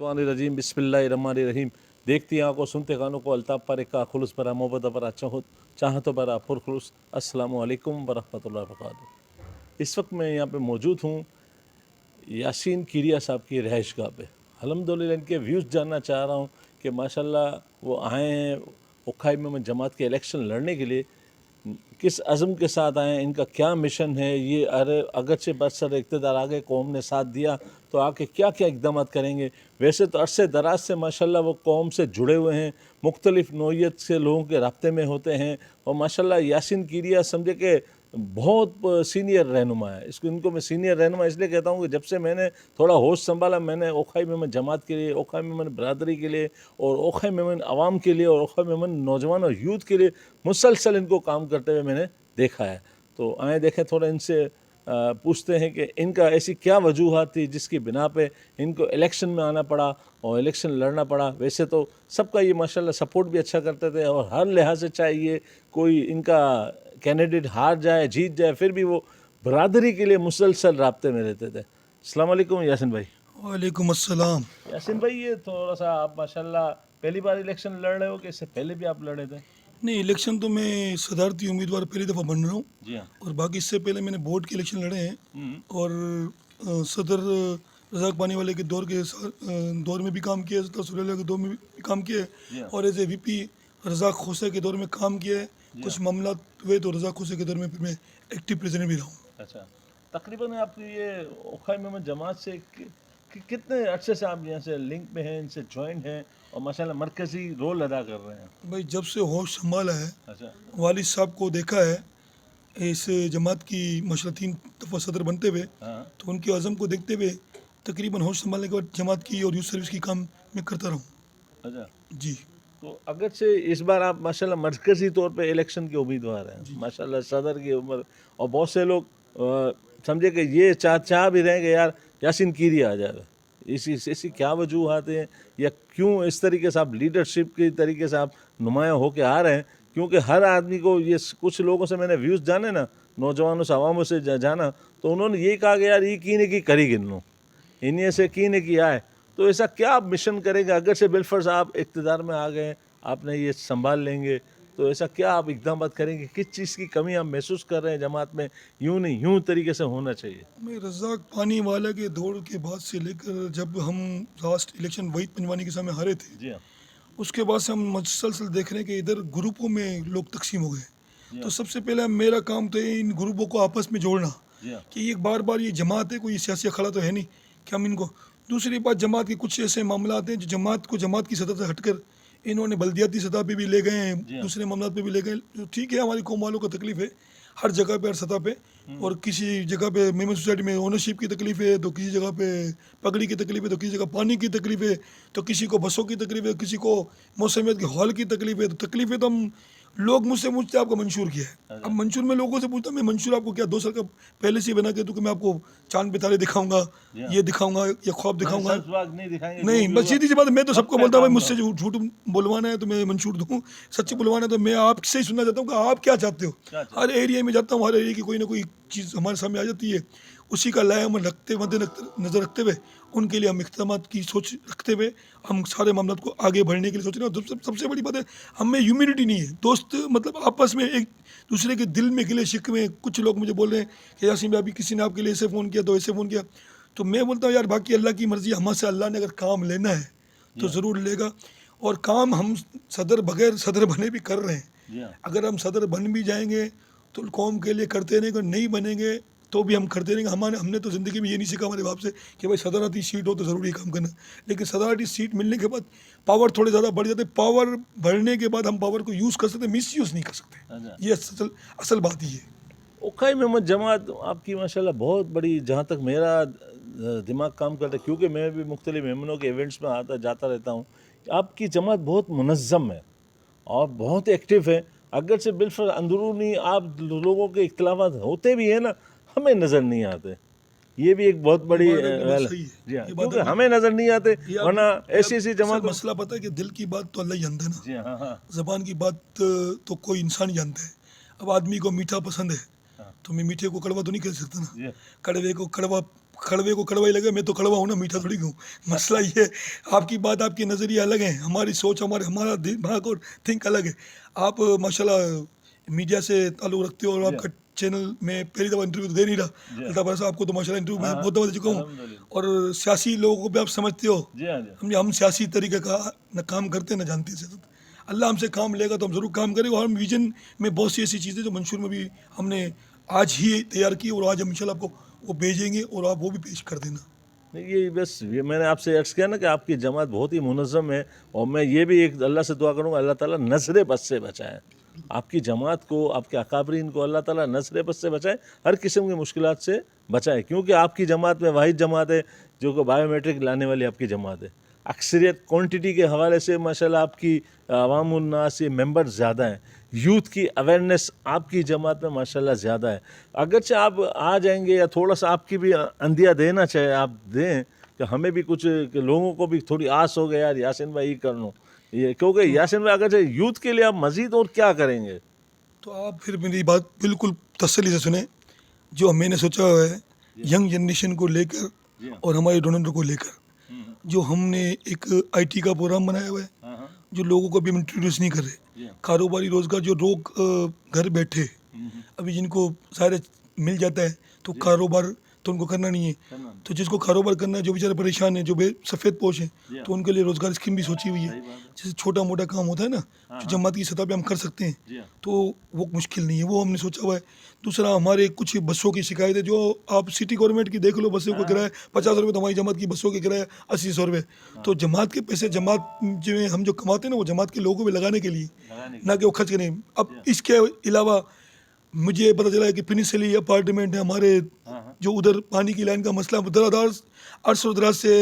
रजीम बिस्मिल्लाहिर्रहमानिर्रहीम। देखती आंखों सुनते कानों को अल्ताफ़ पर का खुलूस भरा मोहब्बत भरा चाहतों भरा पुरखुलूस अस्सलामु अलैकुम वरहमतुल्लाहि वबरकातुहू। इस वक्त मैं यहाँ पे मौजूद हूँ यासीन किरिया साहब की रिहाइशगाह पे। अल्हम्दुलिल्लाह इनके व्यूज़ जानना चाह रहा हूँ कि माशाल्लाह वो आए हैं उखाई में जमात के इलेक्शन लड़ने के लिए, किस अज़म के साथ आए हैं, इनका क्या मिशन है। ये अगरचे बरसर इक़्तिदार आ गए, कौम ने साथ दिया तो आके क्या क्या इक़दाम करेंगे। वैसे तो अरसे दराज से माशाल्लाह वो कौम से जुड़े हुए हैं, मुख्तलिफ़ नौइयत से लोगों के रब्ते में होते हैं और माशाल्लाह यासीन किरिया समझे कि बहुत सीनियर रहनुमा है। इनको मैं सीनियर रहनुमा इसलिए कहता हूँ कि जब से मैंने थोड़ा होश संभाला, मैंने ओखाई में जमात के लिए, ओखाई में बरदरी के लिए और ओखाई में आवाम के लिए और ओखाई में नौजवान और यूथ के लिए मुसलसल इनको काम करते हुए मैंने देखा है। तो आए देखें थोड़ा इनसे पूछते हैं कि इनका ऐसी क्या वजूहत थी जिसकी बिना पे इनको इलेक्शन में आना पड़ा और इलेक्शन लड़ना पड़ा। वैसे तो सबका ये माशाल्लाह सपोर्ट भी अच्छा करते थे और हर लिहाज से चाहे ये कोई इनका कैंडिडेट हार जाए जीत जाए फिर भी वो बरादरी के लिए मुसलसल राब्ते में रहते थे। अस्सलाम वालेकुम यासीन भाई। वालेकुम अस्सलाम। यासीन भाई ये थोड़ा सा आप माशाल्लाह पहली बार इलेक्शन लड़ रहे हो कि इससे पहले भी आप लड़े थे? नहीं, इलेक्शन तो मैं सदारती उम्मीदवार पहली दफ़ा बन रहा हूँ। जी हाँ। और बाकी इससे पहले मैंने बोर्ड के इलेक्शन लड़े हैं और सदर रज़ाक पानी वाले के दौर में भी काम किया है, सदर सुरेला के दौर में भी काम किया है और एज ए वीपी रज़ाक खोसे के दौर में काम किया है। कुछ मामला हुए तो रज़ाक खोसे के दौर में फिर मैं एक्टिव प्रेसिडेंट भी रहा हूँ। अच्छा, तकरीबन आप ये ओखाई में जमात से कितने अर्से से आप यहाँ से लिंक में हैं, इनसे ज्वाइंट हैं और माशाल्लाह मरकज़ी रोल अदा कर रहे हैं? भाई जब से होश संभाला है, अच्छा। वालिद साहब को देखा है इस जमात की माशाल्लाह 3 दफ़ा सदर बनते हुए, हाँ। तो उनके अज़म को देखते हुए तकरीबन होश संभालने के बाद जमात की और यूथ सर्विस की काम मैं करता रहूँ। अच्छा जी। तो अगर से इस बार आप माशाल्लाह मरकज़ी तौर पे इलेक्शन के उम्मीदवार हैं, माशाल्लाह सदर की उम्र और बहुत से लोग समझे कि ये चाह भी रहे कि यार यासीन किरिया आ जाए। ऐसी क्या वजूहत हैं या क्यों इस तरीके से आप लीडरशिप के तरीके से आप नुमायाँ होके आ रहे हैं? क्योंकि हर आदमी को ये कुछ लोगों से मैंने व्यूज़ जाने ना, नौजवानों से अवामों से जाना, तो उन्होंने यही कहा कि यार ये की ने की करी गिन लूँ, इन्हीं से की ने की आए। तो ऐसा क्या आप मिशन करेंगे अगर से बिलफर्ज आप इक़्तिदार में आ गए, आपने ये संभाल लेंगे, तो ऐसा क्या आप इक़दाम करेंगे? किस चीज़ की कमी आप महसूस कर रहे हैं जमात में, यूँ नहीं यूँ तरीके से होना चाहिए? मैं रज़ाक पानी वाला के दौर के बाद से लेकर जब हम लास्ट इलेक्शन वहीद पंजवानी के सामने हारे थे, जी हाँ। उसके बाद से हम मुसलसल देख रहे हैं कि इधर ग्रुपों में लोग तकसीम हो गए। जी तो हाँ। सबसे पहले मेरा काम तो इन ग्रुपों को आपस में जोड़ना जी हाँ। कि एक बार बार ये जमात है, कोई सियासी अखाड़ा तो है नहीं कि हम इनको। दूसरी बात, जमात के कुछ ऐसे मामला हैं जो जमात को जमात की सतह से हटकर इन्होंने बल्दियाती सतह पे भी ले गए हैं, जी हाँ। दूसरे मामला पे भी ले गए। तो ठीक है, हमारी कौम वालों को तकलीफ है हर जगह पे, हर सतह पे। और किसी जगह पे मेमन सोसाइटी में ओनरशिप की तकलीफ है, तो किसी जगह पे पगड़ी की तकलीफ है, तो किसी जगह पानी की तकलीफ है, तो किसी को बसों की तकलीफ है, किसी को मौसमियत के हॉल की तकलीफ है। तो तकलीफ है तो हम लोग मुझसे पूछते आपको मंशूर किया है। अब मंशूर में लोगों से पूछता मैं मंशूर आपको क्या 2 साल का पहले से ही बना के तो कि मैं आपको चांद पितारे दिखाऊंगा, ये दिखाऊंगा, ये ख्वाब दिखाऊंगा। नहीं, बस सीधी सी बात है, मैं तो सबको बोलता हूँ भाई मुझसे झूठ बुलवाना है तो मैं मंशूर दूँ, सच्ची बुलवाना है तो मैं आपसे ही सुनना चाहता हूँ कि आप क्या चाहते हो। हर एरिया में जाता हूँ, हर एरिया की कोई ना कोई चीज़ हमारे सामने आ जाती है, उसी का लाएमन रखते नज़र रखते हुए उनके लिए हम इक़्तिदाम की सोच रखते हुए हम सारे मामलों को आगे बढ़ने के लिए सोच रहे हैं। और सबसे बड़ी बात है, हम में ह्यूमिलिटी नहीं है। दोस्त मतलब आपस में एक दूसरे के दिल में गिले शिकवे। कुछ लोग मुझे बोल रहे हैं कि यासीन भाई अभी किसी ने आपके लिए ऐसे फ़ोन किया तो ऐसे फ़ोन किया, तो मैं बोलता हूँ यार बाकी अल्लाह की मर्ज़ी, हमसे अल्लाह ने अगर काम लेना है तो ज़रूर लेगा। और काम हम सदर बगैर सदर बने भी कर रहे हैं। अगर हम सदर बन भी जाएंगे तो कौम के लिए करते रहेंगे, अगर नहीं बनेंगे तो भी हम करते रहेंगे। हमने तो ज़िंदगी में ये नहीं सीखा हमारे बाप से कि भाई सदारती सीट हो तो ज़रूरी काम करना, लेकिन सदारती सीट मिलने के बाद पावर थोड़े ज़्यादा बढ़ जाते। पावर बढ़ने के बाद हम पावर को यूज़ कर सकते, मिस यूज़ नहीं कर सकते। ये असल बात ही है। ओखाई में जमात आपकी माशाल्लाह बहुत बड़ी, जहाँ तक मेरा दिमाग काम करता है, क्योंकि मैं भी मुख्तलिफ मेहमानों के इवेंट्स में आता जाता रहता हूँ, आपकी जमात बहुत मुनज़्ज़म है और बहुत एक्टिव है। अगर से बिल्कुल अंदरूनी आप लोगों के इख्तिलाफ़ात होते भी हैं ना, हमें नज़र नहीं आते। ये भी एक बहुत बड़ी जी हाँ, क्योंकि हमें नज़र नहीं आते, वरना ऐसी जमात मसला पता है कि दिल की बात तो अल्लाह ही जानता है ना। जी हाँ। हाँ। ज़बान की बात तो कोई इंसान ही जानता है। अब आदमी को मीठा पसंद है तो मैं मीठे को कड़वा तो नहीं कह सकता ना, कड़वे को कड़वा कड़वे को कड़वा ही लगे, मैं तो कड़वा हूँ ना, मीठा थोड़ी हूँ। मसला ये है, आपकी बात, आपके नज़रिए अलग हैं, हमारी सोच, हमारा दिमाग और थिंक अलग है। आप माशाल्लाह मीडिया से ताल्लुक़ रखते हो और आपका चैनल में पहली दफ़ा इंटरव्यू दे नहीं रहा, अल्ताफ़ भाई साहब आपको तो माशाल्लाह इंटरव्यू मैं बहुत दफ़ा दे चुका हूँ। और सियासी लोगों को भी आप समझते हो, जी हाँ जी हम सियासी तरीके का न काम करते न जानते सियासत। अल्लाह हमसे काम लेगा तो हम ज़रूर काम करेंगे, और हम विजन में बहुत सी ऐसी चीज़ें जो मंशूर में भी हमने आज ही तैयार की, और आज हम इंशाल्लाह आपको वो भेजेंगे और आप वो भी पेश कर देना। नहीं, ये बस ये मैंने आपसे अर्ज़ किया ना कि आपकी जमात बहुत ही मुनज़्ज़म है, और मैं ये भी एक अल्लाह से दुआ करूँगा अल्लाह ताला नज़र बद से बचाए आपकी जमात को, आपके अकाबरीन को अल्लाह ताला नज़र बद से बचाए, हर किस्म की मुश्किलात से बचाए, क्योंकि आपकी जमात में वाहिद जमात है जो कि बायोमेट्रिक लाने वाली आपकी जमात है। अक्सरियत क्वांटिटी के हवाले से माशाल्लाह आपकी अवामुन्नास मेंबर ज़्यादा हैं, यूथ की अवेयरनेस आपकी जमात में माशाल्लाह ज़्यादा है। अगरचे आप आ जाएंगे या थोड़ा सा आपकी भी अंदिया देना चाहे आप दें, कि हमें भी कुछ, कि लोगों को भी थोड़ी आस हो गया यार यासिन भाई ये कर लो, ये क्योंकि यासिन भाई अगर यूथ के लिए आप मज़ीद और क्या करेंगे। तो आप फिर मेरी बात बिल्कुल तसल्ली से सुने, जो मैंने सोचा हुआ है यंग जनरेशन को लेकर और हमारे डोनर को लेकर, जो हमने एक आईटी का प्रोग्राम बनाया हुआ है, जो लोगों को अभी हम इंट्रोड्यूस नहीं कर रहे, कारोबारी रोजगार, जो लोग घर बैठे अभी जिनको शायद मिल जाता है तो कारोबार तो उनको करना नहीं है, तो जिसको कारोबार करना है, जो बेचारे परेशान है, जो सफ़ेद पोश हैं, तो उनके लिए रोज़गार स्कीम भी सोची हुई है। जैसे छोटा मोटा काम होता है ना, जो जमात की सतह पे हम कर सकते हैं, तो वो मुश्किल नहीं है, वो हमने सोचा हुआ है। दूसरा, हमारे कुछ बसों की शिकायत है, जो आप सिटी गवर्नमेंट की देख लो, बसों का किराया 50 रुपये, तो हमारी जमात की बसों के किराया 80-100 रुपये। तो जमात के पैसे, जमात जो हम जो कमाते हैं ना, वो जमात के लोगों में लगाने के लिए, ना कि वो खर्च करें। अब इसके अलावा मुझे पता चला है कि पिनिसली अपार्टमेंट है हमारे, जो उधर पानी की लाइन का मसला, दरादार अरसों दराज से,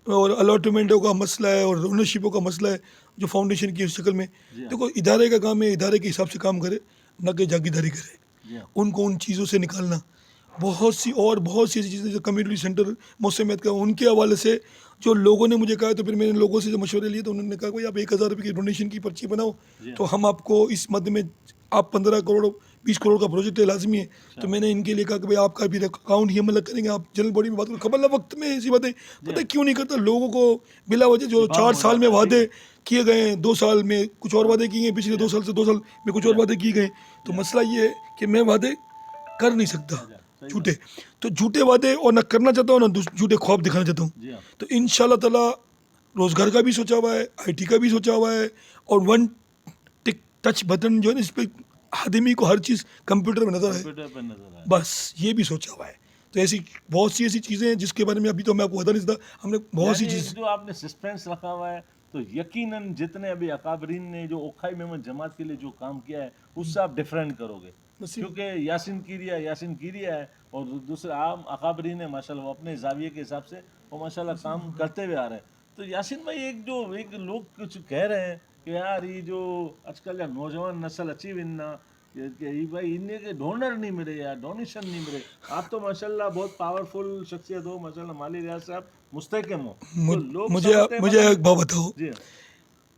और अलॉटमेंटों का मसला है और ओनरशिपों का मसला है, जो फाउंडेशन की शक्ल में। देखो, इदारे का काम है, इदारे के हिसाब से काम करे, न कि जागीरदारी करे। उनको उन चीज़ों से निकालना, बहुत सी ऐसी चीज़ें, जो कम्युनिटी सेंटर मौसमियत का, उनके हवाले से जो लोगों ने मुझे कहा, तो फिर मैंने लोगों से जो मशवरे लिए, तो उन्होंने कहा भाई आप 1000 रुपये की डोनेशन की पर्ची बनाओ, तो हम आपको इस मद में, आप 15 करोड़ 20 करोड़ का प्रोजेक्ट है, लाजमी है। तो मैंने इनके लिए कहा कि भाई आपका भी अकाउंट ही हम अलग करेंगे, आप जनरल बॉडी में बात करो। खबर वक्त में ऐसी बातें पता क्यों नहीं करता लोगों को, बिला वजह जो 4 साल में वादे किए गए हैं, 2 साल में कुछ और वादे किए हैं, पिछले 2 साल से 2 साल में कुछ और वादे किए गए। तो मसला ये है कि मैं वादे कर नहीं सकता झूठे, तो झूठे वादे और ना करना चाहता हूँ, ना झूठे ख्वाब दिखाना चाहता हूँ। तो इंशाल्लाह ताला रोज़गार का भी सोचा हुआ है, आईटी का भी सोचा हुआ है, और वन टच बटन जो है ना, इस पर आदमी को हर चीज़ कंप्यूटर में नजर है, बस ये भी सोचा हुआ है। तो ऐसी बहुत सी ऐसी चीज़ें हैं जिसके बारे में अभी तो मैं आपको बता नहीं सकता। हमने बहुत सी चीज़, जो आपने सस्पेंस रखा हुआ है, तो यकीनन जितने अभी अकाबरीन ने जो ओखाई मेमन जमात के लिए जो काम किया है, उससे आप डिफरेंट करोगे, क्योंकि यासिन कीरिया है, और दूसरे आम अकाबरीन है माशाल्लाह, वो अपने जाविये के हिसाब से वो माशाल्लाह काम करते हुए आ रहे हैं। तो यासिन भाई, एक लोग कुछ कह रहे हैं कि यार ये जो आजकल या नौजवान नस्ल अच्छी विन्ना कि भाई इन्हें के डोनर नहीं मिले या डोनेशन नहीं मिले। आप तो माशाल्लाह बहुत पावरफुल शख्सियत हो, माशाल्लाह माली लिहाज से आप मुस्तहकम हो, तो लोग मुझे एक बात बताओ, जी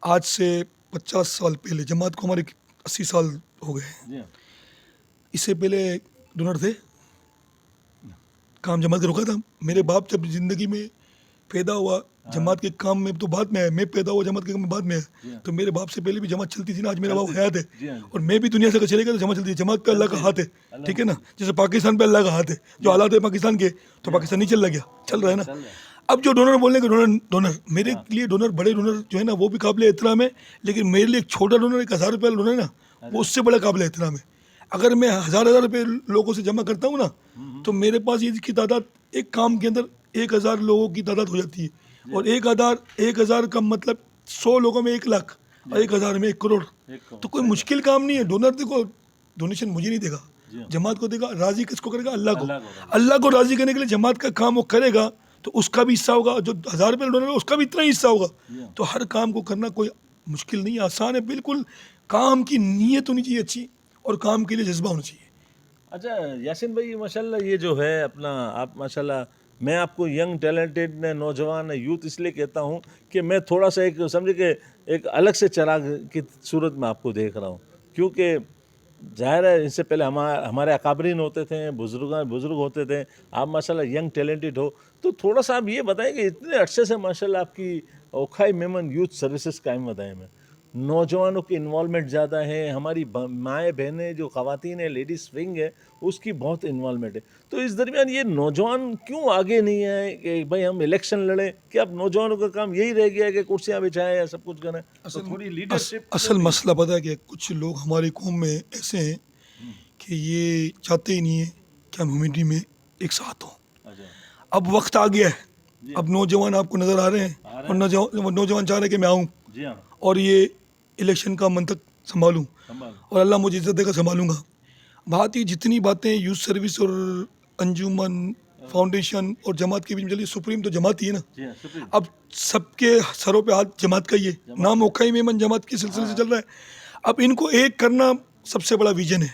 आज से 50 साल पहले, जमात को हमारे 80 साल हो गए हैं, जी इससे पहले डोनर थे? काम जमात के रोका था? मेरे बाप जब जिंदगी में पैदा हुआ, जमात के काम में तो बाद में आया, मैं पैदा हुआ जमात के काम में बाद में आया, तो मेरे बाप से पहले भी जमात चलती थी ना। आज मेरा बाप हयात है और मैं भी दुनिया से चलेगा तो जमात चलती है। जमात पे अल्लाह का हाथ है, ठीक है ना। जैसे पाकिस्तान पे अल्लाह का हाथ है, जो हालात है पाकिस्तान के, तो पाकिस्तान नहीं चल गया, चल रहा है ना। अब जो डोनर बोलने के डोनर मेरे लिए डोनर, बड़े डोनर जो है ना, वो भी काबिल एहतराम है, लेकिन मेरे लिए एक छोटा डोनर 1000 रुपये डोनर है ना, वो उससे बड़ा काबिल एहतराम है। अगर मैं हज़ार रुपये लोगों से जमा करता हूँ ना, तो मेरे पास इसकी तादाद एक काम के अंदर 1000 लोगों की तादाद हो जाती है, और 1000 का मतलब 100 लोगों में 1 लाख, और 1000 में 1 करोड़। तो कोई मुश्किल काम नहीं है। डोनर देखो, डोनेशन मुझे नहीं देगा, जमात को देगा। राजी किसको करेगा? अल्लाह को। अल्लाह को राजी करने के लिए जमात का काम वो करेगा, तो उसका भी हिस्सा होगा, जो 1000 रुपये डोनर है उसका भी इतना ही हिस्सा होगा। तो हर काम को करना कोई मुश्किल नहीं है, आसान है बिल्कुल। काम की नीयत होनी चाहिए अच्छी, और काम के लिए जज्बा होना चाहिए। अच्छा यासिन भाई, माशाल्लाह ये जो है अपना, आप माशाल्लाह, मैं आपको यंग टैलेंटेड नौजवान यूथ इसलिए कहता हूँ कि मैं थोड़ा सा एक समझे कि एक अलग से चिराग की सूरत में आपको देख रहा हूँ, क्योंकि जाहिर है इनसे पहले हमारे अकाबरीन होते थे, बुजुर्ग होते थे, आप माशाल्लाह यंग टैलेंटेड हो, तो थोड़ा सा आप ये बताएं कि इतने अच्छे से माशाल्लाह आपकी ओखाई मेमन यूथ सर्विसेज कायम बताएं में नौजवानों की इन्वॉल्वमेंट ज़्यादा है, हमारी माएँ बहनें जो ख़वातीन है, लेडीज़ विंग है, उसकी बहुत इन्वॉल्वमेंट है। तो इस दरमियान ये नौजवान क्यों आगे नहीं आए कि भाई हम इलेक्शन लड़ें? कि अब नौजवानों का काम यही रह गया है कि कुर्सियाँ बिछाएं या सब कुछ करें? तो थोड़ी लीडरशिप असल मसला पता है कि कुछ लोग हमारी कौम में ऐसे हैं कि ये चाहते ही नहीं है कि हम ह्यूमिनिटी में एक साथ हों। अच्छा अब वक्त आ गया है, अब नौजवान आपको नज़र आ रहे हैं और नौजवान चाह रहे हैं कि मैं आऊँ जी हाँ, और ये इलेक्शन का मंतक संभालूं संभाल और अल्लाह मुझे इज्जत देकर संभालूंगा। बात ये जितनी बातें यूथ सर्विस और अंजुमन फाउंडेशन और जमात के बीच में चली, सुप्रीम तो जमात ही है ना। जी हाँ, सुप्रीम अब सबके सरों पे हाथ जमात का ही है, नाम ओखाई मेमन जमात के सिलसिले से चल रहा है। अब इनको एक करना सबसे बड़ा विजन है।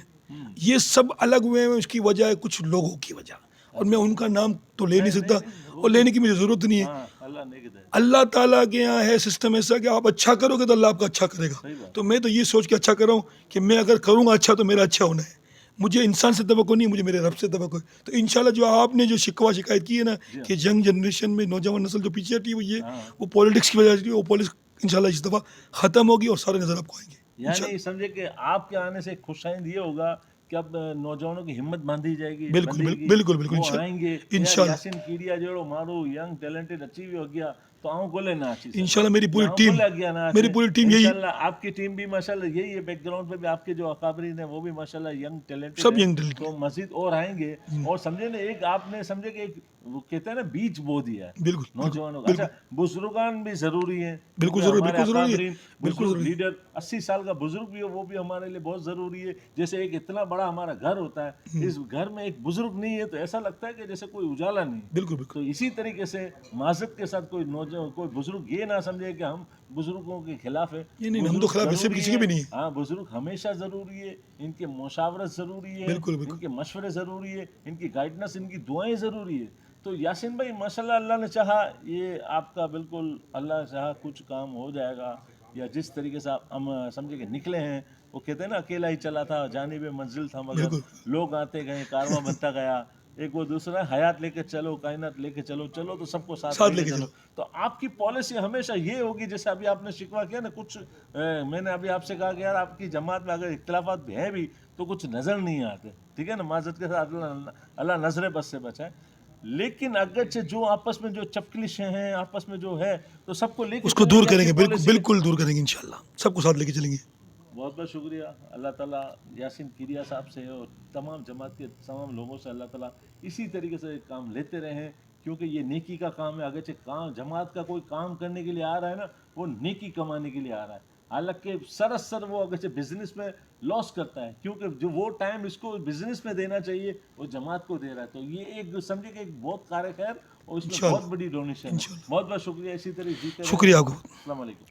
ये सब अलग हुए हैं, उसकी वजह है कुछ लोगों की वजह, और मैं उनका नाम तो ले नहीं सकता और लेने की मुझे ज़रूरत नहीं है। हाँ, अल्लाह ने किया है। अल्लाह ताला के यहाँ है सिस्टम ऐसा कि आप अच्छा करोगे तो अल्लाह आपका अच्छा करेगा। सही बात। तो मैं तो ये सोच के अच्छा कर रहा हूँ कि मैं अगर करूँगा अच्छा तो मेरा अच्छा होना है। मुझे इंसान से तवक्को नहीं, मुझे मेरे रब से तवक्को है। तो इंशाल्लाह जो आपने जो शिकायत की है ना कि यंग जनरेशन में नौजवान नस्ल जो पीछे हटी हुई है, वो पॉलिटिक्स की वजह से, वो पॉलिटिक्स इंशाल्लाह इस दफ़ा ख़त्म होगी और सारे नज़र आपको आएंगे। यानी समझे कि आपके आने से खुशाइंद ये होगा कि अब नौजवानों की हिम्मत बांधी जाएगी, बिल्कुल बंधेगी, बिल्कुल बिल्कुल वो आएंगे यार इंशाल्लाह यासिन कीड़िया जोड़ो मारो यंग टैलेंटेड अचीव हो गया तो आऊँ गोले ना अच्छी से इंशाल्लाह मेरी पूरी आऊँ टीम गोले गया ना मेरी पूरी टीम यही इंशाल्लाह आपकी टीम भी माशाल्लाह यही है, बैकग्राउंड पे भी आपके जो अकाबरीन है वो भी माशाल्लाह यंग टैलेंटेड सब है, यंग टैलेंटेड तो मजीद और आएंगे। और समझे ना एक आपने समझे कि एक वो कहते हैं ना बीज बो दिया है बिल्कुल नौजवानों का। अच्छा बुजुर्गान भी जरूरी है, बिल्कुल क्योंकि ज़रूरी हमारे बिल्कुल ज़रूरी है अकाबरीन बिल्कुल बुजुर्ग ज़रूरी है। लीडर 80 साल का बुजुर्ग भी हो वो भी हमारे लिए बहुत ज़रूरी है। जैसे एक इतना बड़ा हमारा घर होता है, इस घर में एक बुजुर्ग नहीं है तो ऐसा लगता है कि जैसे कोई उजाला नहीं है। बिल्कुल बिल्कुल तो इसी तरीके से माजत के साथ कोई नौजवान कोई बुजुर्ग ये ना समझे कि हम बुजुर्गों के खिलाफ है। ये नहीं हम तो खिलाफ वैसे भी ज़रूरी किसी के है, भी नहीं है। हाँ बुजुर्ग हमेशा ज़रूरी है, इनके मुशावरत ज़रूरी है, बिल्कुल बिल्कुल इनके मशवरे ज़रूरी है, इनकी गाइडेंस, इनकी दुआएं ज़रूरी है। तो यासिन भाई माशाल्लाह अल्लाह ने चाहा ये आपका बिल्कुल अल्लाह चाहा कुछ काम हो जाएगा, या जिस तरीके से आप हम समझे कि निकले हैं, वो कहते हैं ना अकेला ही चला था जानिब मंजिल था मगर बिल्कुल लोग आते गए कारवां बनता गया। एक वो दूसरा हयात लेके चलो, कायनात लेके चलो, चलो तो सबको साथ साथ लेके लेके चलो। चलो। तो आपकी पॉलिसी हमेशा ये होगी, जैसे अभी आपने शिकवा किया ना कुछ मैंने अभी आपसे कहा कि यार आपकी जमात में अगर इख्तलाफात भी हैं भी तो कुछ नज़र नहीं आते, ठीक है ना, माजत के साथ अल्लाह नजर बस से बचाए। लेकिन अगर जो आपस में जो चपकलिशें हैं आपस में जो है तो सबको लेके उसको चलने दूर की आपकी करेंगे, बिल्कुल पॉलिसी है। बिल्कुल दूर करेंगे इंशाल्लाह, सबको साथ लेके चलेंगे। बहुत बहुत शुक्रिया। अल्लाह ताला यासिन किरिया साहब से और तमाम जमात के तमाम लोगों से अल्लाह ताला इसी तरीके से काम लेते रहें, क्योंकि ये नेकी का काम है। अगरचे काम जमात का कोई काम करने के लिए आ रहा है ना, वो नेकी कमाने के लिए आ रहा है, हालांकि सरसर वो अगरचे बिजनेस में लॉस करता है, क्योंकि जो वो टाइम इसको बिजनेस में देना चाहिए वो जमात को दे रहा है। तो ये एक समझे कि एक बहुत कार खैर और इसमें बहुत इंशाल्लाह बड़ी डोनेशन है। इंशाल्लाह बहुत बहुत शुक्रिया, इसी तरह जीते रहें। शुक्रिया आपको। अस्सलाम वालेकुम।